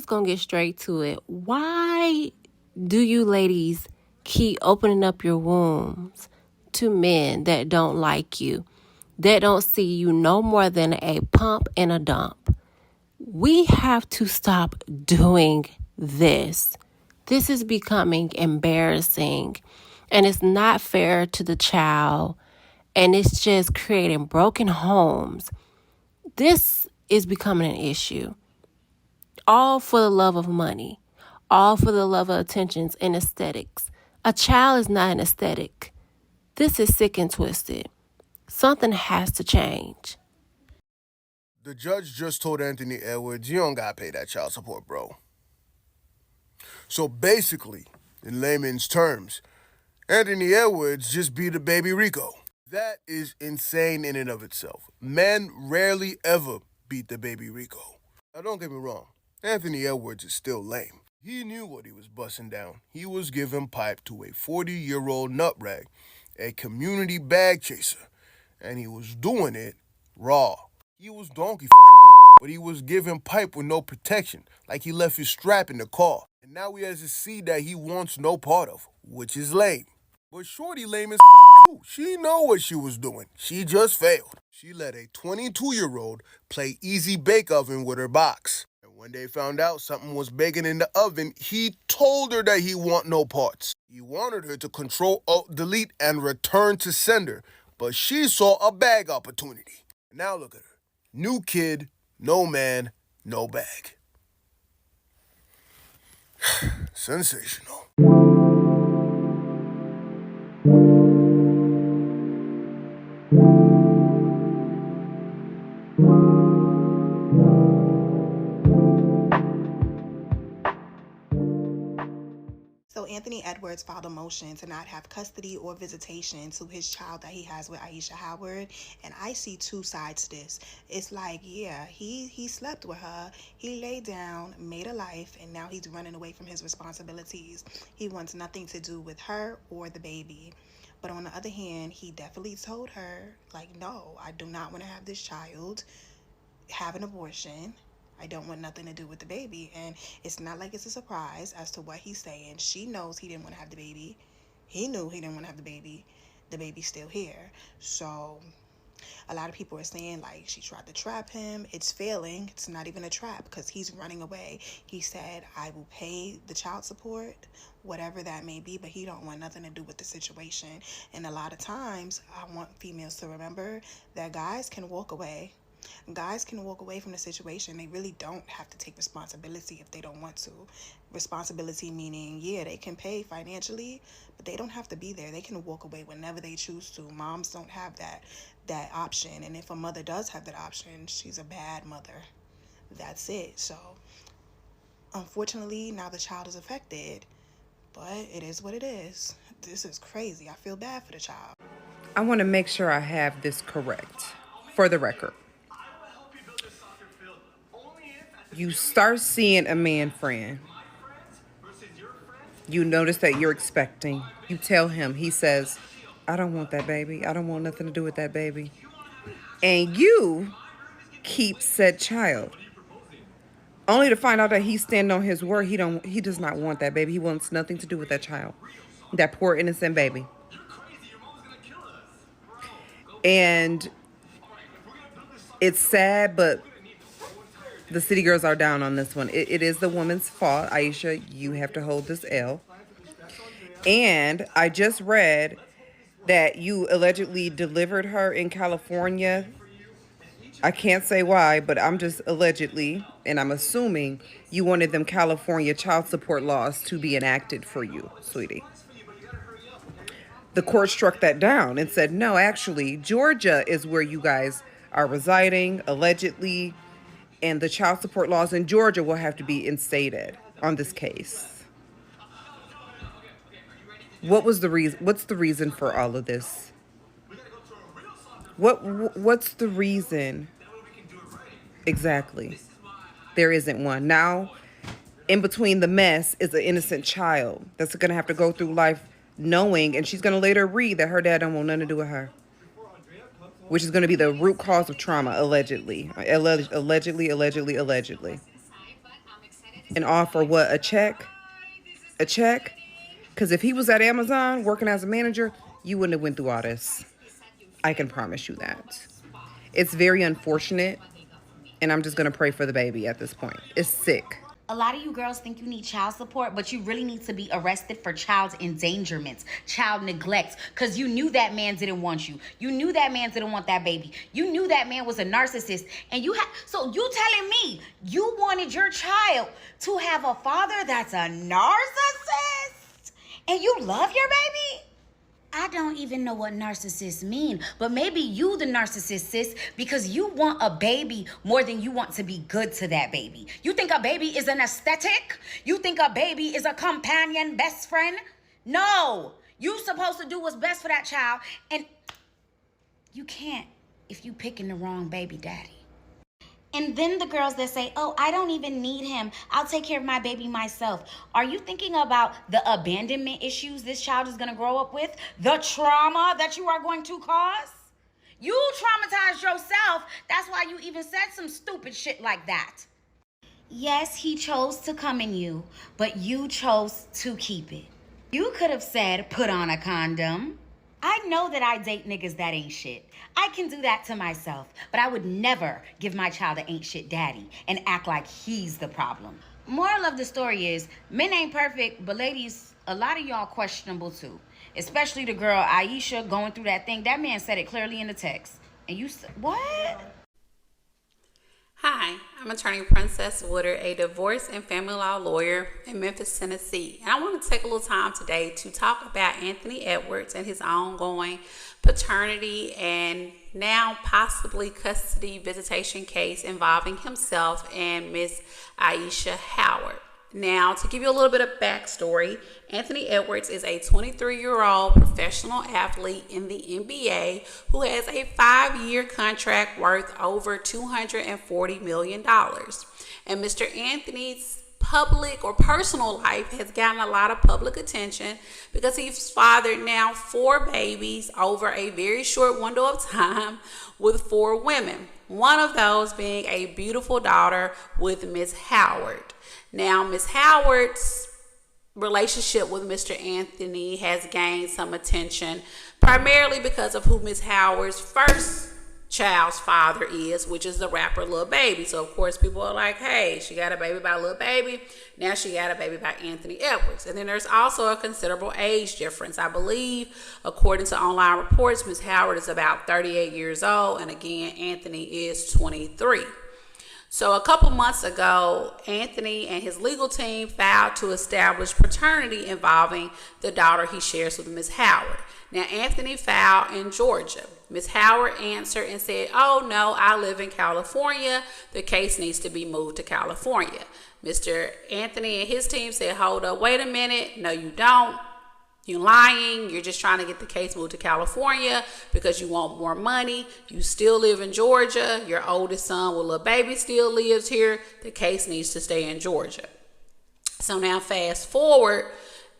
gonna get straight to it. Why do you ladies keep opening up your wombs to men that don't like you, that don't see you no more than a pump and a dump? We have to stop doing this. This is becoming embarrassing, and it's not fair to the child, and it's just creating broken homes. This is becoming an issue. All for the love of money. All for the love of attentions and aesthetics. A child is not an aesthetic. This is sick and twisted. Something has to change. The judge just told Anthony Edwards, you don't gotta pay that child support, bro. So basically, in layman's terms, Anthony Edwards just beat a baby Rico. That is insane in and of itself. Men rarely ever beat the baby Rico. Now don't get me wrong, Anthony Edwards is still lame. He knew what he was busting down. He was giving pipe to a 40-year-old nutrag, a community bag chaser, and he was doing it raw. He was donkey fucking it, but he was giving pipe with no protection, like he left his strap in the car. And now he has a seed that he wants no part of, which is lame. But Shorty lame as too. She know what she was doing. She just failed. She let a 22-year-old play easy bake oven with her box. And when they found out something was baking in the oven, he told her that he want no parts. He wanted her to Control Alt Delete and return to sender, but she saw a bag opportunity. Now look at her. New kid, no man, no bag. Sensational. So Anthony Edwards filed a motion to not have custody or visitation to his child that he has with Ayesha Howard. And I see two sides to this. It's like, yeah, he slept with her. He laid down, made a life, and now he's running away from his responsibilities. He wants nothing to do with her or the baby. But on the other hand, he definitely told her, like, no, I do not want to have this child have an abortion. I don't want nothing to do with the baby. And it's not like it's a surprise as to what he's saying. She knows he didn't want to have the baby. He knew he didn't want to have the baby. The baby's still here. So a lot of people are saying, like, she tried to trap him. It's failing. It's not even a trap because he's running away. He said, I will pay the child support, whatever that may be, but he don't want nothing to do with the situation. And a lot of times, I want females to remember that guys can walk away. Guys can walk away from the situation. They really don't have to take responsibility if they don't want to. Responsibility meaning, yeah, they can pay financially, but they don't have to be there. They can walk away whenever they choose to. Moms don't have that option. And if a mother does have that option, she's a bad mother. That's it. So, unfortunately, now the child is affected, but it is what it is. This is crazy. I feel bad for the child. I want to make sure I have this correct for the record. You start seeing a man friend. You notice that you're expecting. You tell him, he says, I don't want that baby. I don't want nothing to do with that baby. And you keep said child. Only to find out that he's standing on his word. He does not want that baby. He wants nothing to do with that child. That poor innocent baby. And it's sad, but the city girls are down on this one. It is the woman's fault. Ayesha, you have to hold this L. And I just read that you allegedly delivered her in California. I can't say why, but I'm just allegedly, and I'm assuming you wanted them California child support laws to be enacted for you, sweetie. The court struck that down and said, no, actually, Georgia is where you guys are residing, allegedly. And the child support laws in Georgia will have to be instated on this case. What was the reason? What's the reason for all of this? What's the reason? Exactly. There isn't one. Now, in between the mess is an innocent child that's going to have to go through life knowing, and she's going to later read that her dad don't want nothing to do with her. Which is going to be the root cause of trauma, allegedly. Allegedly. and offer what, a check? A check? Because if he was at Amazon working as a manager, you wouldn't have went through all this. I can promise you that. It's very unfortunate, and I'm just going to pray for the baby at this point. It's sick. A lot of you girls think you need child support, but you really need to be arrested for child endangerment, child neglect, because you knew that man didn't want you. You knew that man didn't want that baby. You knew that man was a narcissist. And so you telling me you wanted your child to have a father that's a narcissist? And you love your baby? I don't even know what narcissists mean, but maybe you the narcissist, sis, because you want a baby more than you want to be good to that baby. You think a baby is an aesthetic? You think a baby is a companion, best friend? No, you supposed to do what's best for that child, and you can't if you picking the wrong baby daddy. And then the girls that say, oh, I don't even need him. I'll take care of my baby myself. Are you thinking about the abandonment issues this child is going to grow up with? The trauma that you are going to cause? You traumatized yourself. That's why you even said some stupid shit like that. Yes, he chose to come in you, but you chose to keep it. You could have said, put on a condom. I know that I date niggas that ain't shit. I can do that to myself, but I would never give my child an ain't shit daddy and act like he's the problem. Moral of the story is, men ain't perfect, but ladies, a lot of y'all questionable too. Especially the girl Ayesha going through that thing. That man said it clearly in the text. And you said, what? Hi, I'm attorney Princess Woodard, a divorce and family law lawyer in Memphis, Tennessee. And I want to take a little time today to talk about Anthony Edwards and his ongoing paternity and now possibly custody visitation case involving himself and Miss Ayesha Howard. Now, to give you a little bit of backstory, Anthony Edwards is a 23-year-old professional athlete in the NBA who has a 5-year contract worth over $240 million. And Mr. Anthony's public or personal life has gotten a lot of public attention because he's fathered now 4 babies over a very short window of time with 4 women. One of those being a beautiful daughter with Miss Howard. Now, Miss Howard's relationship with Mr. Anthony has gained some attention, primarily because of who Miss Howard's first child's father is, which is the rapper Lil Baby. So, of course, people are like, hey, she got a baby by Lil Baby. Now she got a baby by Anthony Edwards. And then there's also a considerable age difference. I believe, according to online reports, Miss Howard is about 38 years old. And again, Anthony is 23. So a couple months ago, Anthony and his legal team filed to establish paternity involving the daughter he shares with Miss Howard. Now, Anthony filed in Georgia. Miss Howard answered and said, oh, no, I live in California. The case needs to be moved to California. Mr. Anthony and his team said, hold up, wait a minute. No, you don't. You're lying. You're just trying to get the case moved to California because you want more money. You still live in Georgia. Your oldest son with Lil Baby still lives here. The case needs to stay in Georgia. So now fast forward,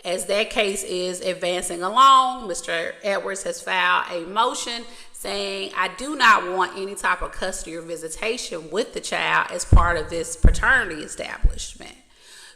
as that case is advancing along, Mr. Edwards has filed a motion saying, I do not want any type of custody or visitation with the child as part of this paternity establishment.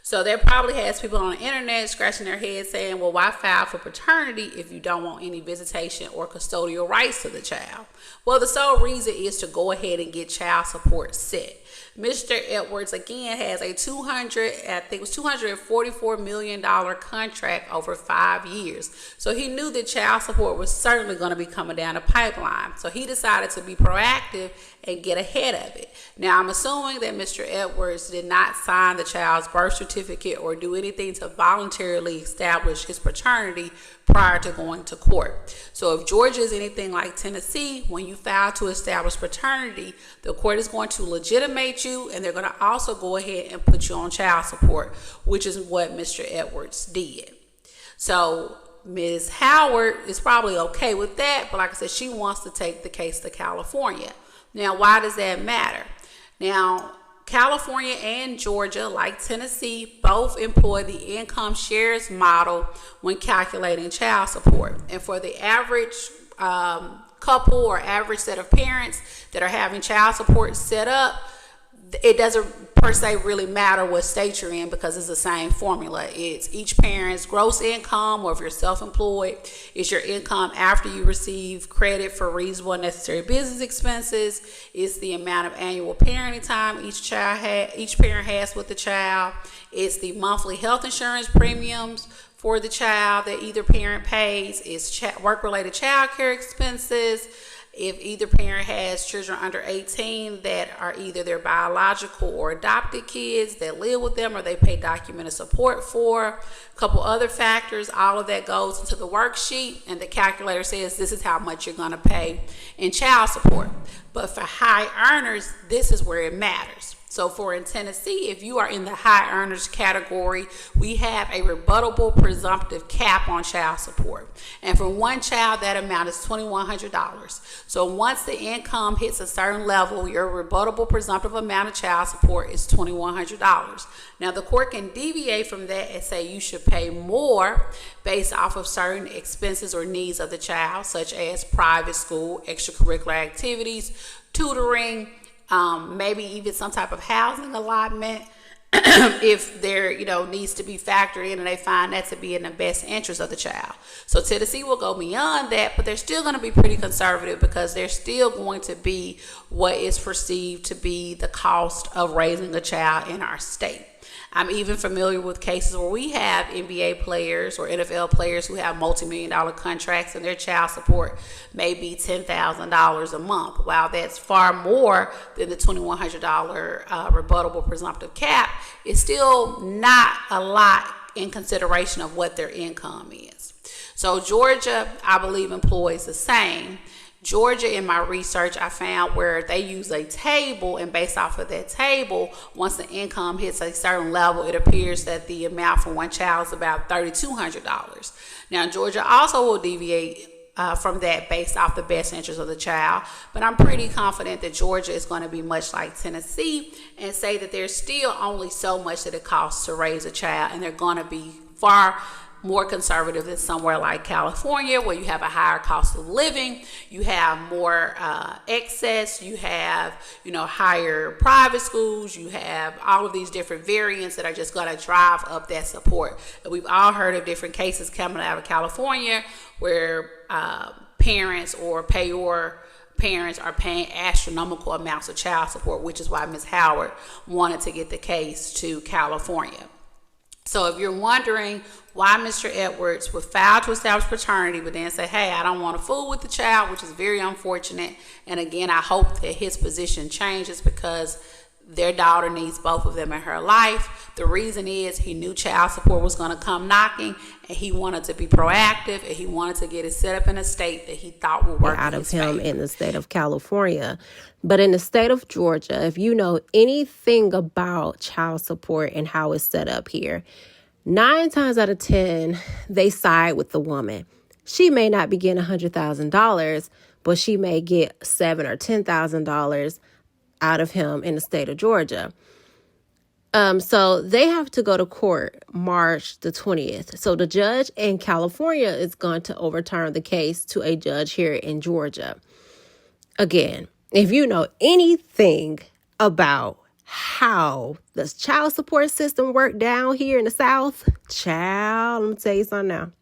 So that probably has people on the internet scratching their heads saying, well, why file for paternity if you don't want any visitation or custodial rights to the child? Well, the sole reason is to go ahead and get child support set. Mr. Edwards, again, has a $244 million contract over 5 years. So he knew that child support was certainly going to be coming down the pipeline. So he decided to be proactive and get ahead of it. Now, I'm assuming that Mr. Edwards did not sign the child's birth certificate or do anything to voluntarily establish his paternity prior to going to court. So if Georgia is anything like Tennessee, when you file to establish paternity, the court is going to legitimate you, and they're going to also go ahead and put you on child support, which is what Mr. Edwards did. So Ms. Howard is probably okay with that, but like I said, she wants to take the case to California. Now, why does that matter? Now, California and Georgia, like Tennessee, both employ the income shares model when calculating child support. And for the average couple or average set of parents that are having child support set up, it doesn't per se really matter what state you're in because it's the same formula. It's each parent's gross income, or if you're self-employed, it's your income after you receive credit for reasonable and necessary business expenses. It's the amount of annual parenting time each parent has with the child. It's the monthly health insurance premiums for the child that either parent pays. It's work-related child care expenses. If either parent has children under 18 that are either their biological or adopted kids that live with them or they pay documented support for, a couple other factors, all of that goes into the worksheet, and the calculator says this is how much you're going to pay in child support. But for high earners, this is where it matters. So in Tennessee, if you are in the high earners category, we have a rebuttable presumptive cap on child support. And for one child, that amount is $2,100. So once the income hits a certain level, your rebuttable presumptive amount of child support is $2,100. Now, the court can deviate from that and say you should pay more based off of certain expenses or needs of the child, such as private school, extracurricular activities, tutoring, maybe even some type of housing allotment if there needs to be factored in and they find that to be in the best interest of the child. So Tennessee will go beyond that, but they're still going to be pretty conservative because they're still going to be what is perceived to be the cost of raising a child in our state. I'm even familiar with cases where we have NBA players or NFL players who have multi-million-dollar contracts and their child support may be $10,000 a month. While that's far more than the $2,100 rebuttable presumptive cap, it's still not a lot in consideration of what their income is. So Georgia, I believe, employs the same. Georgia, in my research, I found where they use a table, and based off of that table, once the income hits a certain level, it appears that the amount for one child is about $3,200. Now, Georgia also will deviate from that based off the best interest of the child, but I'm pretty confident that Georgia is going to be much like Tennessee and say that there's still only so much that it costs to raise a child, and they're going to be far more conservative than somewhere like California, where you have a higher cost of living, you have more excess, you have higher private schools, you have all of these different variants that are just going to drive up that support. And we've all heard of different cases coming out of California where parents or payor parents are paying astronomical amounts of child support, which is why Ms. Howard wanted to get the case to California. So if you're wondering why Mr. Edwards would file to establish paternity but then say, hey, I don't want to fool with the child, which is very unfortunate. And again, I hope that his position changes because their daughter needs both of them in her life. The reason is he knew child support was going to come knocking, and he wanted to be proactive, and he wanted to get it set up in a state that he thought would work out of him in the state of California. But in the state of Georgia, if you know anything about child support and how it's set up here, 9 times out of 10, they side with the woman. She may not be getting $100,000, but she may get $7,000 or $10,000 out of him in the state of Georgia. So they have to go to court March the 20th. So the judge in California is going to overturn the case to a judge here in Georgia. Again, if you know anything about how the child support system work down here in the South, child, let me tell you something now.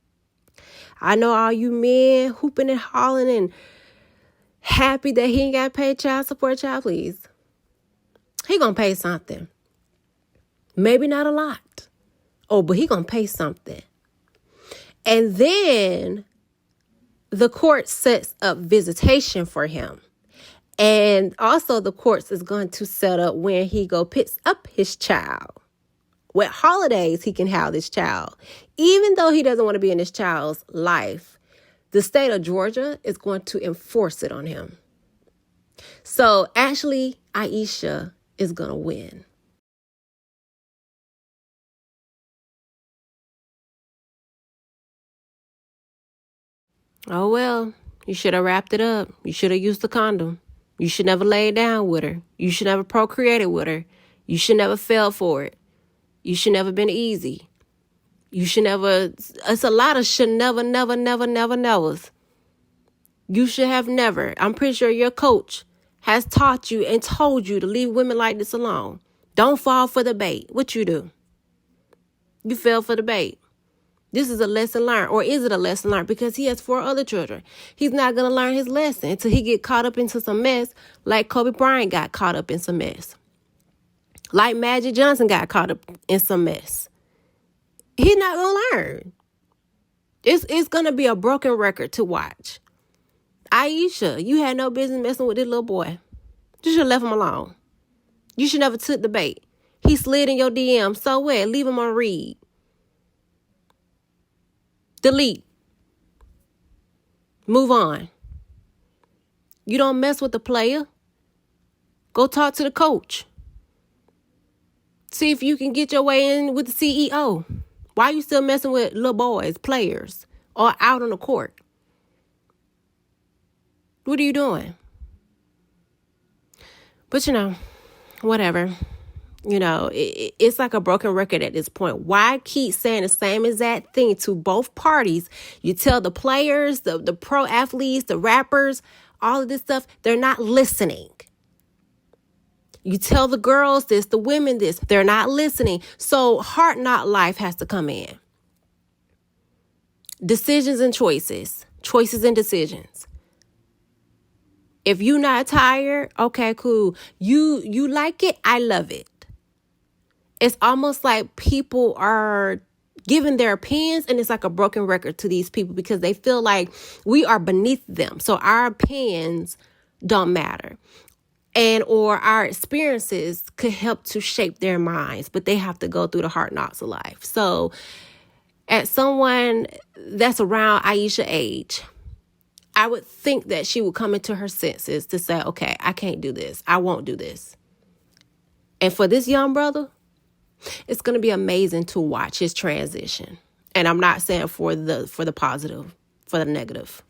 I know all you men hooping and hollering and happy that he ain't got to pay child support, child, please. He gonna pay something. Maybe not a lot. Oh, but he gonna pay something. And then the court sets up visitation for him. And also the courts is going to set up when he go picks up his child. What holidays he can have this child. Even though he doesn't want to be in this child's life, the state of Georgia is going to enforce it on him. So actually, Ayesha is going to win. Oh, well, you should have wrapped it up. You should have used the condom. You should never lay down with her. You should never procreated with her. You should never fell for it. You should never been easy. You should never, it's a lot of should never, nevers. You should have never. I'm pretty sure your coach has taught you and told you to leave women like this alone. Don't fall for the bait. What you do? You fell for the bait. This is a lesson learned. Or is it a lesson learned? Because he has 4 other children. He's not going to learn his lesson until he get caught up into some mess like Kobe Bryant got caught up in some mess. Like Magic Johnson got caught up in some mess. He's not going to learn. It's going to be a broken record to watch. Ayesha, you had no business messing with this little boy. You should have left him alone. You should never took the bait. He slid in your DM. So what? Leave him on read. Delete. Move on. You don't mess with the player. Go talk to the coach. See if you can get your way in with the CEO. Why are you still messing with little boys, players, or out on the court? What are you doing? But whatever. It's like a broken record at this point. Why keep saying the same exact thing to both parties? You tell the players, the pro athletes, the rappers, all of this stuff, they're not listening. You tell the girls this, the women this, they're not listening. So Heart Not Life has to come in. Decisions and choices. Choices and decisions. If you're not tired, okay, cool. You like it, I love it. It's almost like people are giving their opinions, and it's like a broken record to these people because they feel like we are beneath them. So our opinions don't matter. And or our experiences could help to shape their minds, but they have to go through the hard knocks of life. So as someone that's around Ayesha's age, I would think that she would come into her senses to say, okay, I can't do this. I won't do this. And for this young brother, it's going to be amazing to watch his transition. And I'm not saying for the positive, for the negative.